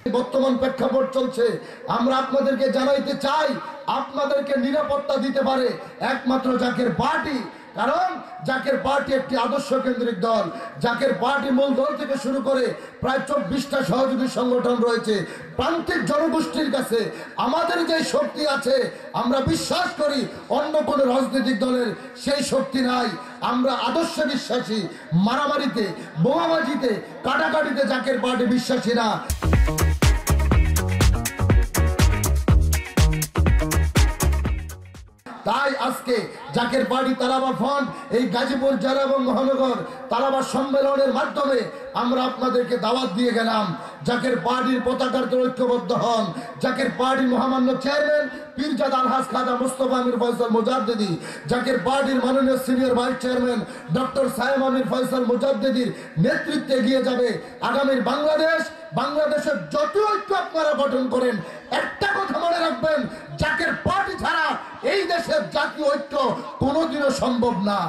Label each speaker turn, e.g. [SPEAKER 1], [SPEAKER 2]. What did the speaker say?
[SPEAKER 1] বর্তমান প্রেক্ষাপট চলছে, আমরা আপনাদেরকে জানাইতে চাই, আপনাদেরকে নিরাপত্তা দিতে পারে একমাত্র জাকের পার্টি। কারণ জাকের পার্টি একটি আদর্শ কেন্দ্রিক দল। জাকের পার্টি মূল দল থেকে শুরু করে প্রায় 24টা সহযোগী সংগঠন রয়েছে। প্রান্তিক জনগোষ্ঠীর কাছে আমাদের যে শক্তি আছে, আমরা বিশ্বাস করি অন্য কোনো রাজনৈতিক দলের সেই শক্তি নাই। আমরা আদর্শ বিশ্বাসী, মারামারিতে, বোমাবাজিতে, কাটাকাটিতে জাকের পার্টি বিশ্বাসী না। তাই আজকে জাকের পার্টি তালাবা ফান্ড এই গাজীপুর জেলা এবং মহানগর তালাবা সম্মেলনের মাধ্যমে আমরা আপনাদেরকে দাওয়াত দিয়ে গেলাম। জাকের পার্টির পতাকার ঐক্যবদ্ধ হন। জাকের পার্টির মহামান্য চেয়ারম্যান পীরজাদা আলহাজ খাজা মুস্তফা আমির ফয়সাল মুজাদ্দিদি, জাকের পার্টির মাননীয় senior vice chairman doctor Sayem Amir Faisal মুজাদ্দিদির নেতৃত্বে এগিয়ে যাবে আগামীর বাংলাদেশ। বাংলাদেশের যত ঐক্য আপনারা গঠন করেন, একটা কথা মনে রাখবেন, জাকের পার্টি ছাড়া এই দেশের জাতীয় ঐক্য কোনোদিনও সম্ভব না।